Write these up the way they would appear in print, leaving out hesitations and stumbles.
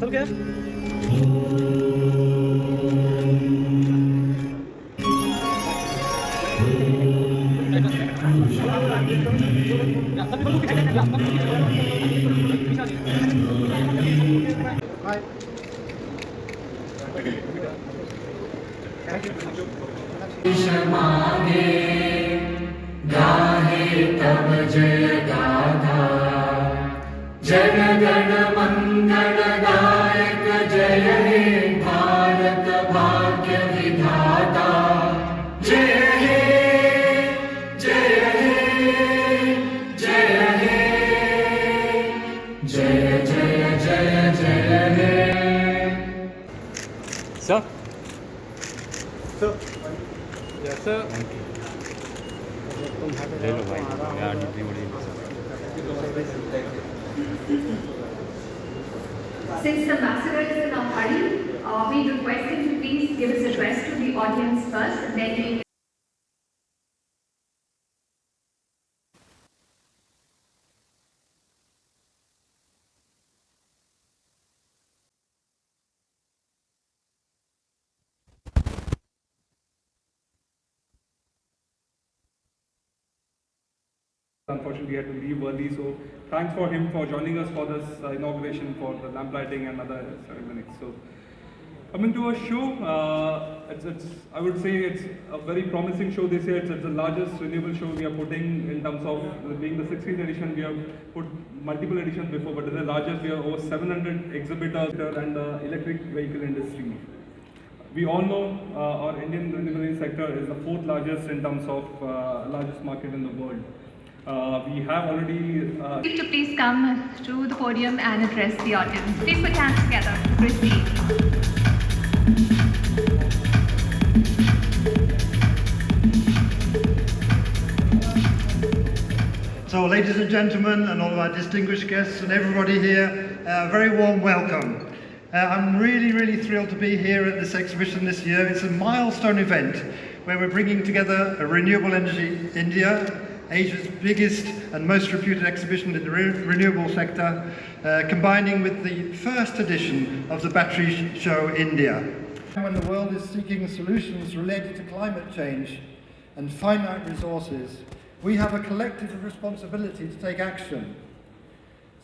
चल गया। मागे गाहे तब जय गाथा जन गण मंगलदायक जय हे भारत भाग्य विधाता जय हे जय हे जय हे जय जय जय जय हे। Sir? Sir? Yes, sir. ले लो भाई यार इतनी बड़ी। Since the ambassador is now hurry, we request him to please give his address to the audience first, and then we Unfortunately, he had to leave early, so thanks for him for joining us for this inauguration for the lamplighting and other ceremonies. So, coming to our show, I would say it's a very promising show this year. It's the largest renewable show we are putting in terms of being the 16th edition. We have put multiple editions before, but it's the largest. We have over 700 exhibitors and the electric vehicle industry. We all know our Indian renewable energy sector is the fourth largest in terms of largest market in the world. We have already. to please come to the podium and address the audience. Please put hands together. Proceed. So, ladies and gentlemen, and all of our distinguished guests and everybody here, a very warm welcome. I'm really thrilled to be here at this exhibition this year. It's a milestone event where we're bringing together a Renewable Energy India, Asia's biggest and most reputed exhibition in the renewable sector, combining with the first edition of the Battery Show India. When the world is seeking solutions related to climate change and finite resources, we have a collective responsibility to take action.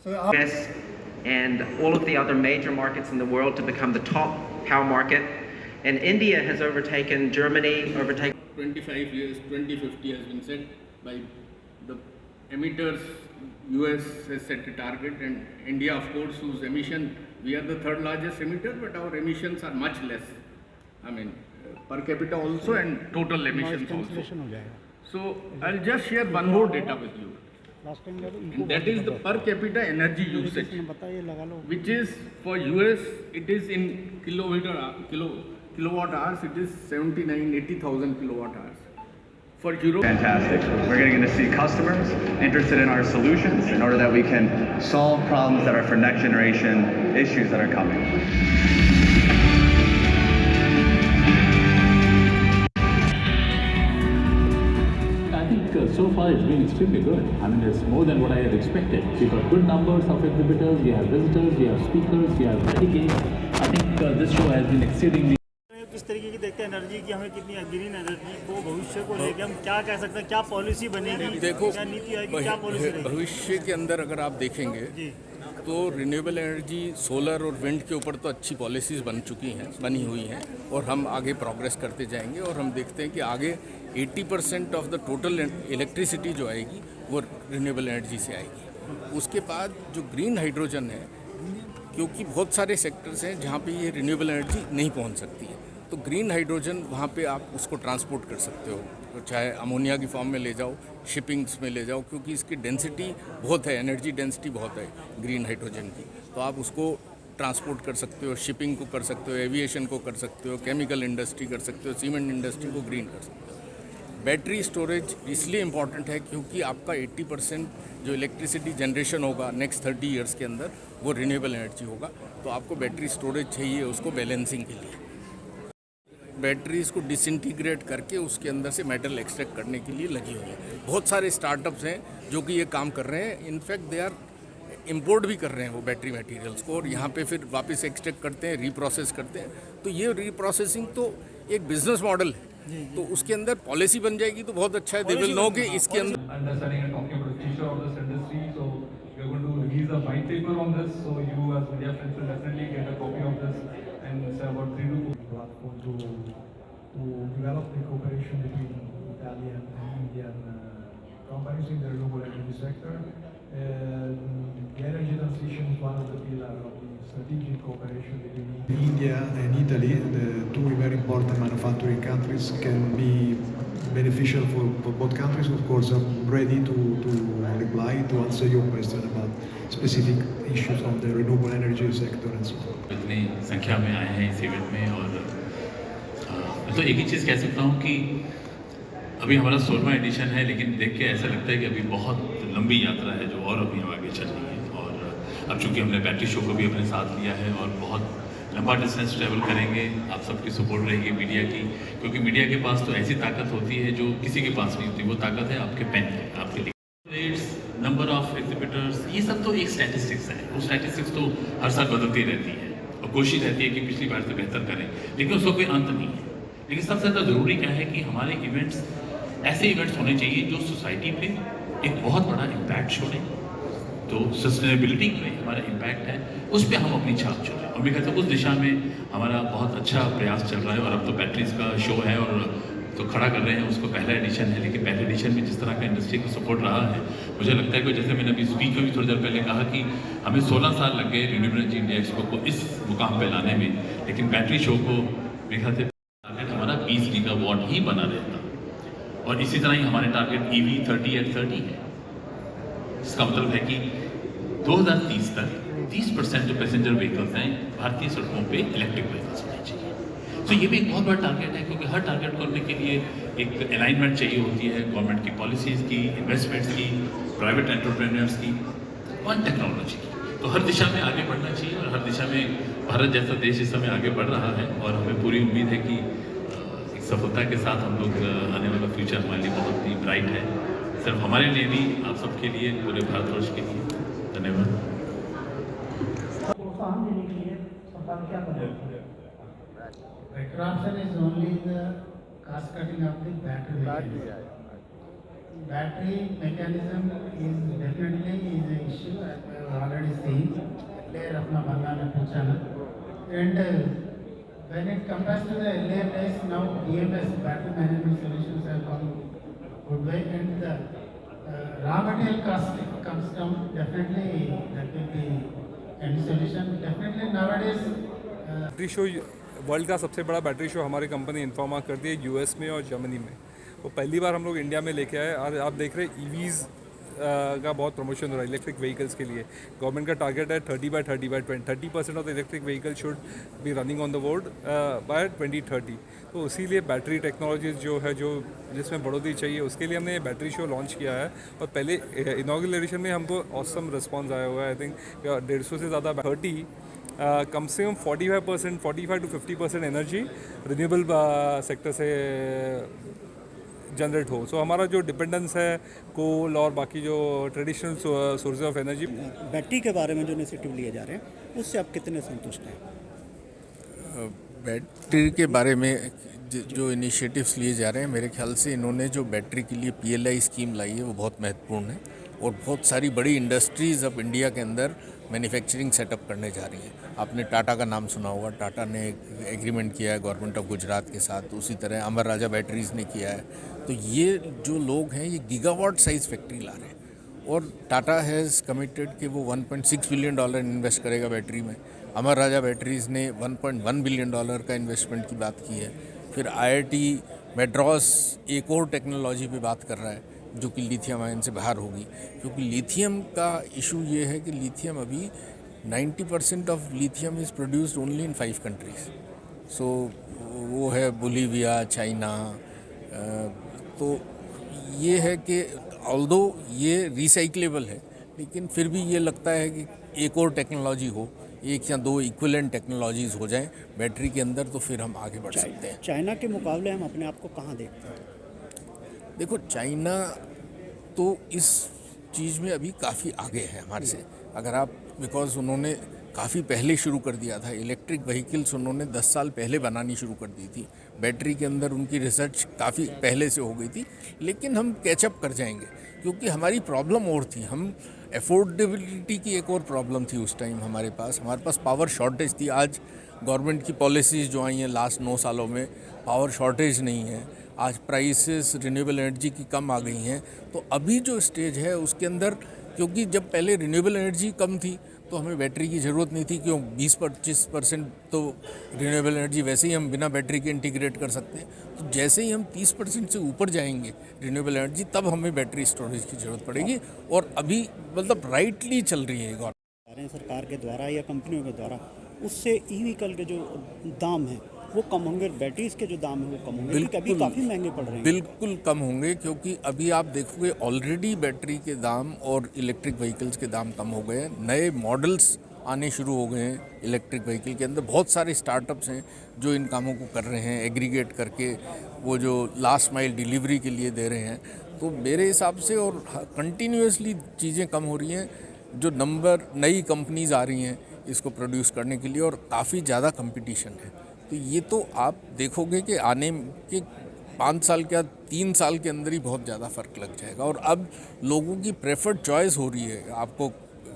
So and all of the other major markets in the world to become the top power market. And India has overtaken Germany, 25 years, 2050 has been set by the emitters. US has set a target, and India, of course, whose emission, we are the third largest emitter, but our emissions are much less. I mean, per capita also and total emissions also. So I'll just share one more data with you. And that is the per capita energy usage, which is for US, it is in kilowatt hours, it is 80,000 kilowatt hours. For Europe, fantastic. We're getting to see customers interested in our solutions in order that we can solve problems that are for next generation issues that are coming. So far it's been extremely good. I mean, it's more than what I had expected. We've got good numbers of exhibitors, we have visitors, we have speakers, we have delegates. I think this show has been exceedingly. किस तरीके की देखते हैं energy की, हमें कितनी green energy को भविष्य को लेकर हम क्या कह सकते हैं, क्या पॉलिसी बनेगी, देखो क्या नीति आएगी, क्या पॉलिसी रहेगी? भविष्य के अंदर अगर आप देखेंगे तो रिन्यूएबल एनर्जी, सोलर और विंड के ऊपर तो अच्छी पॉलिसीज़ बनी हुई हैं और हम आगे प्रोग्रेस करते जाएंगे और हम देखते हैं कि आगे 80% ऑफ द टोटल इलेक्ट्रिसिटी जो आएगी वो रिन्यूएबल एनर्जी से आएगी। उसके बाद जो ग्रीन हाइड्रोजन है, क्योंकि बहुत सारे सेक्टर्स हैं जहाँ पे ये रिन्यूएबल एनर्जी नहीं पहुँच सकती है, तो ग्रीन हाइड्रोजन वहाँ पे आप उसको ट्रांसपोर्ट कर सकते हो, तो चाहे अमोनिया की फॉर्म में ले जाओ, शिपिंग्स में ले जाओ, क्योंकि इसकी डेंसिटी बहुत है, एनर्जी डेंसिटी बहुत है ग्रीन हाइड्रोजन की, तो आप उसको ट्रांसपोर्ट कर सकते हो, शिपिंग को कर सकते हो, एविएशन को कर सकते हो, केमिकल इंडस्ट्री कर सकते हो, सीमेंट इंडस्ट्री को ग्रीन कर सकते हो। बैटरी स्टोरेज इसलिए इम्पॉर्टेंट है क्योंकि आपका 80% जो इलेक्ट्रिसिटी जनरेशन होगा नेक्स्ट 30 ईयर्स के अंदर वो रिन्यूएबल एनर्जी होगा, तो आपको बैटरी स्टोरेज चाहिए उसको बैलेंसिंग के लिए। बैटरीज को डिसइंटीग्रेट करके उसके अंदर से मेटल एक्सट्रैक्ट करने के लिए लगी हुई है। बहुत सारे स्टार्टअप्स हैं जो कि ये काम कर रहे हैं। इनफैक्ट दे आर इंपोर्ट भी कर रहे हैं वो बैटरी मटेरियल्स को, और यहाँ पे फिर वापस एक्सट्रैक्ट करते हैं, रीप्रोसेस करते हैं। तो ये रीप्रोसेसिंग तो एक बिजनेस मॉडल है, तो उसके अंदर पॉलिसी बन जाएगी तो बहुत अच्छा है। दे विल नो कि इसके अंदर understanding and talking about the future of this industry. So we are going to release a white paper on this. So you as media friends will definitely get a copy of this, and it's about 3 to 4 platform to develop the cooperation between Italian and Indian companies in the renewable energy sector. The energy transition is one of the pillars of the strategic cooperation between India and Italy, the two very important manufacturing countries, can be beneficial for both countries. Of course, I'm ready to reply to answer your question about specific issues of the renewable energy sector and so on. इतनी संख्या में आए हैं इस event में, और मैं तो एक ही चीज़ कह सकता हूँ कि अभी हमारा 16वां एडिशन है, लेकिन देख के ऐसा लगता है कि अभी बहुत लंबी यात्रा है जो और अभी हम आगे चल रही है। और अब चूँकि हमने बैटरी शो को भी अपने साथ लिया है और बहुत लंबा डिस्टेंस ट्रैवल करेंगे, आप सबकी सपोर्ट रहेगी मीडिया की, क्योंकि मीडिया के पास तो ऐसी ताकत होती है जो किसी के पास नहीं होती। वो ताकत है आपके पेन है, आपके रेट्स, नंबर ऑफ एग्जिबिटर्स, ये सब तो एक स्टैटिस्टिक्स है। वो स्टैटिस्टिक्स तो हर साल बदलती रहती है और कोशिश रहती है कि पिछली बार से बेहतर करें, लेकिन उसका कोई अंत नहीं है। लेकिन सबसे ज़्यादा ज़रूरी क्या है कि हमारे इवेंट्स ऐसे इवेंट्स होने चाहिए जो सोसाइटी पे एक बहुत बड़ा इम्पैक्ट छोड़ें। तो सस्टेनेबिलिटी में हमारा इम्पैक्ट है, उस पर हम अपनी छाप छोड़ें, और मैं कहता हूँ उस दिशा में हमारा बहुत अच्छा प्रयास चल रहा है। और अब तो बैटरीज का शो है और तो खड़ा कर रहे हैं उसको, पहला एडिशन है, लेकिन पहले एडिशन में जिस तरह का इंडस्ट्री को सपोर्ट रहा है, मुझे लगता है कि जैसे मैंने अभी स्पीच में भी थोड़ी देर पहले कहा कि हमें 16 साल लग गए रिन्यूएबल एनर्जी इंडिया एक्सपो को इस मुकाम पर लाने में, लेकिन बैटरी शो को मेरे ख्याल से टारगेट हमारा 20 गीगावाट ही बना रहता, और इसी तरह ही हमारे टारगेट EV 30 है। इसका मतलब है कि 2030 तक 30% जो पैसेंजर व्हीकल्स हैं भारतीय सड़कों पे इलेक्ट्रिक व्हीकल्स होने चाहिए। तो ये भी एक बहुत बड़ा टारगेट है, क्योंकि हर टारगेट करने के लिए एक अलाइनमेंट चाहिए होती है गवर्नमेंट की पॉलिसीज़ की, इन्वेस्टमेंट्स की, प्राइवेट एंटरप्रेन्योर्स की और टेक्नोलॉजी की। तो हर दिशा में आगे बढ़ना चाहिए, और हर दिशा में भारत जैसा देश इस समय आगे बढ़ रहा है, और हमें पूरी उम्मीद है कि सफलता के साथ हम लोग आने वाला फ्यूचर हमारे लिए बहुत ही ब्राइट है, सिर्फ हमारे लिए नहीं, आप सबके लिए, पूरे भारतवर्ष के लिए। धन्यवाद। Corruption is only the cost cutting of the battery. Battery mechanism is definitely an issue, as we have already seen. Earlier, अपना बंदा ने पूछा ना, and when it compares to the earlier days, now BMS battery management solutions have come good way, and the raw material cost comes down. Definitely, that will be any solution. Definitely nowadays. Battery show world का सबसे बड़ा battery show हमारी company इन्फॉर्मा करती है US में और Germany में। वो पहली बार हम लोग इंडिया में लेके आए, और आप देख रहे हैं EVs का बहुत प्रमोशन हो रहा है इलेक्ट्रिक व्हीकल्स के लिए। गवर्नमेंट का टारगेट है 30% of the electric vehicle should be running on the road by 2030। तो इसीलिए बैटरी टेक्नोलॉजीज जो है, जो जिसमें बढ़ोतरी चाहिए, उसके लिए हमने बैटरी शो लॉन्च किया है। और पहले इनॉग्रेशन एडिशन में हमको ऑसम रिस्पॉन्स आया हुआ है। आई थिंक 150 से ज़्यादा 30 कम से कम 45 to 50% एनर्जी रिन्यूएबल सेक्टर से जनरेट हो। सो हमारा जो डिपेंडेंस है कोल और बाकी जो traditional sources of energy, battery के बारे में जो इनिशिएटिव लिए जा रहे हैं उससे आप कितने संतुष्ट हैं? बैटरी के बारे में जो इनिशिएटिव्स लिए जा रहे हैं, मेरे ख्याल से इन्होंने जो बैटरी के लिए PLI स्कीम लाई है वो बहुत महत्वपूर्ण है, और बहुत सारी बड़ी इंडस्ट्रीज़ अब इंडिया के अंदर मैन्युफैक्चरिंग सेटअप करने जा रही हैं। आपने टाटा का नाम सुना होगा, टाटा ने एग्रीमेंट किया है गवर्नमेंट ऑफ गुजरात के साथ, उसी तरह अमर राजा बैटरीज़ ने किया है। तो ये जो लोग हैं ये गीगावाट साइज़ फैक्ट्री ला रहे हैं, और टाटा हैज़ कमिटेड कि वो $1.6 बिलियन इन्वेस्ट करेगा बैटरी में। अमर राजा बैटरीज़ ने $1.1 बिलियन का इन्वेस्टमेंट की बात की है। फिर IIT मेड्रास एक और टेक्नोलॉजी पे बात कर रहा है जो कि लिथियम आयन से बाहर होगी, क्योंकि लिथियम का इशू ये है कि लिथियम अभी 90% of lithium is produced only in 5 countries. So वो है बोलीविया, चाइना। तो ये है कि ऑल्दो ये रिसाइक्लेबल है, लेकिन फिर भी ये लगता है कि एक और टेक्नोलॉजी हो, 1 या 2 इक्विवेलेंट टेक्नोलॉजीज़ हो जाएं बैटरी के अंदर, तो फिर हम आगे बढ़ सकते हैं। चाइना के मुकाबले हम अपने आप को कहाँ देखते हैं? देखो, चाइना तो इस चीज़ में अभी काफ़ी आगे है हमारे से। अगर आप बिकॉज उन्होंने काफ़ी पहले शुरू कर दिया था, इलेक्ट्रिक व्हीकल्स उन्होंने 10 साल पहले बनानी शुरू कर दी थी, बैटरी के अंदर उनकी रिसर्च काफ़ी पहले से हो गई थी, लेकिन हम कैचअप कर जाएंगे क्योंकि हमारी प्रॉब्लम और थी। हम अफोर्डेबिलिटी की एक और प्रॉब्लम थी उस टाइम हमारे पास पावर शॉर्टेज थी। आज गवर्नमेंट की पॉलिसीज़ जो आई हैं लास्ट 9 सालों में, पावर शॉर्टेज नहीं है, आज प्राइसेस रिन्यूएबल एनर्जी की कम आ गई हैं। तो अभी जो स्टेज है उसके अंदर, क्योंकि जब पहले रिन्यूएबल एनर्जी कम थी तो हमें बैटरी की ज़रूरत नहीं थी, क्यों 20-25% तो रिन्यूएबल एनर्जी वैसे ही हम बिना बैटरी के इंटीग्रेट कर सकते हैं। तो जैसे ही हम 30% से ऊपर जाएंगे रिन्यूएबल एनर्जी, तब हमें बैटरी स्टोरेज की ज़रूरत पड़ेगी। और अभी मतलब राइटली चल रही है गवर्नमेंट सरकार के द्वारा या कंपनियों के द्वारा, उससे ई व्हीकल के जो दाम हैं वो कम होंगे, बैटरीज के जो दाम है वो कम होंगे, क्योंकि अभी काफ़ी महंगे पड़ रहे हैं। बिल्कुल कम होंगे, क्योंकि अभी आप देखोगे ऑलरेडी बैटरी के दाम और इलेक्ट्रिक व्हीकल्स के दाम कम हो गए हैं। नए मॉडल्स आने शुरू हो गए हैं इलेक्ट्रिक व्हीकल के अंदर। बहुत सारे स्टार्टअप्स हैं जो इन कामों को कर रहे हैं, एग्रीगेट करके वो जो लास्ट माइल डिलीवरी के लिए दे रहे हैं। तो मेरे हिसाब से और कंटिन्यूसली चीज़ें कम हो रही हैं। जो नई कंपनीज़ आ रही हैं इसको प्रोड्यूस करने के लिए, और काफ़ी ज़्यादा कंपटीशन है। तो ये तो आप देखोगे कि आने के 5 साल क्या 3 साल के अंदर ही बहुत ज़्यादा फ़र्क लग जाएगा। और अब लोगों की प्रेफर्ड चॉइस हो रही है आपको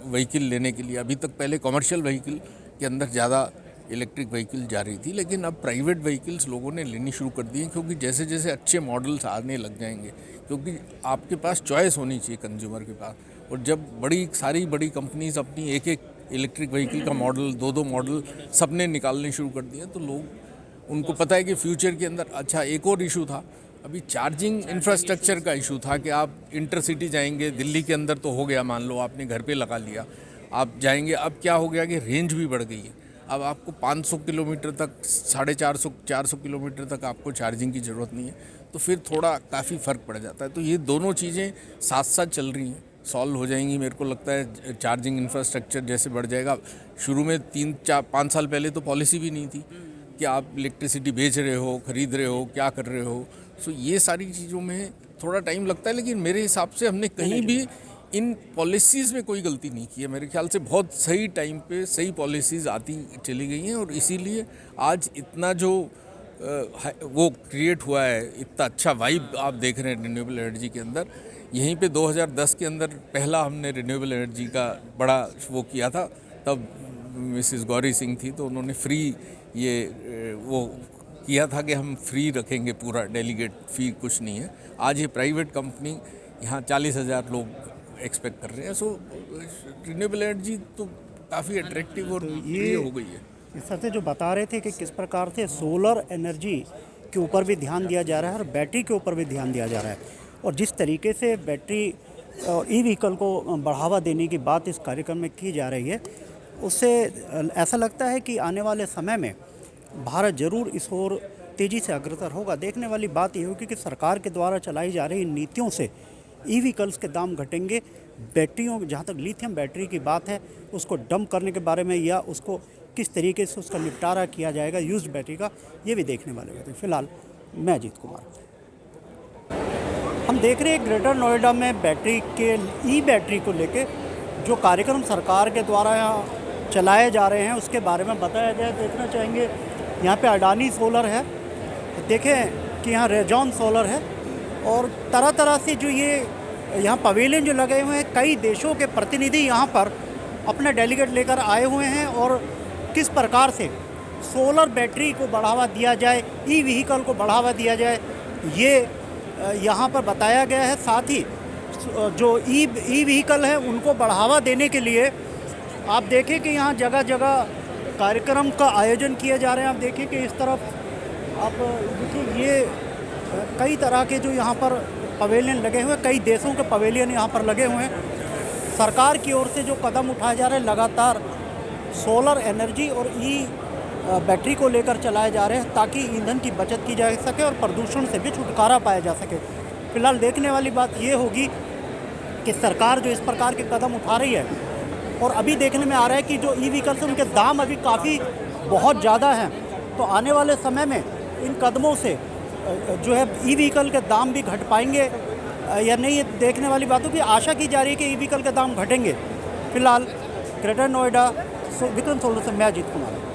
व्हीकल लेने के लिए। अभी तक पहले कमर्शियल व्हीकल के अंदर ज़्यादा इलेक्ट्रिक व्हीकल जा रही थी, लेकिन अब प्राइवेट व्हीकल्स लोगों ने लेनी शुरू कर दी हैं, क्योंकि जैसे जैसे अच्छे मॉडल्स आने लग जाएंगे, क्योंकि आपके पास चॉइस होनी चाहिए कंज्यूमर के पास। और जब सारी बड़ी कंपनीज अपनी एक इलेक्ट्रिक व्हीकल का मॉडल, 2 मॉडल सबने निकालने शुरू कर दिए, तो लोग उनको पता है कि फ्यूचर के अंदर। अच्छा, एक और इशू था अभी चार्जिंग इंफ्रास्ट्रक्चर का इशू था कि आप इंटरसिटी जाएंगे, दिल्ली के अंदर तो हो गया, मान लो आपने घर पे लगा लिया, आप जाएंगे, अब क्या हो गया कि रेंज भी बढ़ गई है। अब आपको 500 किलोमीटर तक, 450 किलोमीटर तक आपको चार्जिंग की ज़रूरत नहीं है, तो फिर थोड़ा काफ़ी फ़र्क पड़ जाता है। तो ये दोनों चीज़ें साथ साथ चल रही हैं, सॉल्व हो जाएंगी। मेरे को लगता है चार्जिंग इंफ्रास्ट्रक्चर जैसे बढ़ जाएगा। शुरू में 3-4-5 साल पहले तो पॉलिसी भी नहीं थी कि आप इलेक्ट्रिसिटी बेच रहे हो, ख़रीद रहे हो, क्या कर रहे हो। सो ये सारी चीज़ों में थोड़ा टाइम लगता है, लेकिन मेरे हिसाब से हमने कहीं भी इन पॉलिसीज़ में कोई गलती नहीं की है। मेरे ख्याल से बहुत सही टाइम पे सही पॉलिसीज़ आती चली गई हैं, और इसीलिए आज इतना जो वो क्रिएट हुआ है, इतना अच्छा वाइब आप देख रहे हैं रिन्यूएबल एनर्जी के अंदर। यहीं पे 2010 के अंदर पहला हमने रिन्यूएबल एनर्जी का बड़ा वो किया था, तब मिसिस गौरी सिंह थी, तो उन्होंने फ्री वो किया था कि हम फ्री रखेंगे, पूरा डेलीगेट फी कुछ नहीं है। आज ये प्राइवेट कंपनी यहाँ 40,000 लोग एक्सपेक्ट कर रहे हैं। सो रिन्यूएबल एनर्जी तो काफ़ी अट्रैक्टिव और ये हो गई है। सर से जो बता रहे थे कि किस प्रकार से सोलर एनर्जी के ऊपर भी ध्यान दिया जा रहा है और बैटरी के ऊपर भी ध्यान दिया जा रहा है, और जिस तरीके से बैटरी और ई व्हीकल को बढ़ावा देने की बात इस कार्यक्रम में की जा रही है, उससे ऐसा लगता है कि आने वाले समय में भारत जरूर इस ओर तेज़ी से अग्रसर होगा। देखने वाली बात ये होगी कि सरकार के द्वारा चलाई जा रही नीतियों से ई व्हीकल्स के दाम घटेंगे। बैटरियों, जहाँ तक लिथियम बैटरी की बात है, उसको डंप करने के बारे में या उसको किस तरीके से उसका निपटारा किया जाएगा यूज्ड बैटरी का, ये भी देखने वाले होते हैं। फिलहाल मैं अजीत कुमार। हम देख रहे हैं ग्रेटर नोएडा में बैटरी के ई बैटरी को लेके जो कार्यक्रम सरकार के द्वारा यहाँ चलाए जा रहे हैं उसके बारे में बताया जाए। देखना चाहेंगे यहाँ पे अडानी सोलर है, देखें कि यहाँ रेजॉन सोलर है, और तरह तरह से जो ये यहाँ पवेलियन जो लगे हुए हैं, कई देशों के प्रतिनिधि यहाँ पर अपने डेलीगेट लेकर आए हुए हैं, और किस प्रकार से सोलर बैटरी को बढ़ावा दिया जाए, ई व्हीकल को बढ़ावा दिया जाए, ये यहाँ पर बताया गया है। साथ ही जो ई व्हीकल है उनको बढ़ावा देने के लिए आप देखें कि यहाँ जगह जगह कार्यक्रम का आयोजन किए जा रहे हैं। आप देखें कि इस तरफ आप देखिए, ये कई तरह के जो यहाँ पर पवेलियन लगे हुए हैं, कई देशों के पवेलियन यहाँ पर लगे हुए हैं। सरकार की ओर से जो कदम उठाए जा रहे हैं, लगातार सोलर एनर्जी और ई बैटरी को लेकर चलाए जा रहे हैं, ताकि ईंधन की बचत की जा सके और प्रदूषण से भी छुटकारा पाया जा सके। फिलहाल देखने वाली बात ये होगी कि सरकार जो इस प्रकार के कदम उठा रही है, और अभी देखने में आ रहा है कि जो ई व्हीकल्स हैं उनके दाम अभी काफ़ी बहुत ज़्यादा हैं, तो आने वाले समय में इन कदमों से जो है ई व्हीकल के दाम भी घट पाएंगे या नहीं, ये देखने वाली बातों की आशा की जा रही है कि ई व्हीकल के दाम घटेंगे। फिलहाल ग्रेटर नोएडा विक्रम सोलर से मैं अजीत कुमार।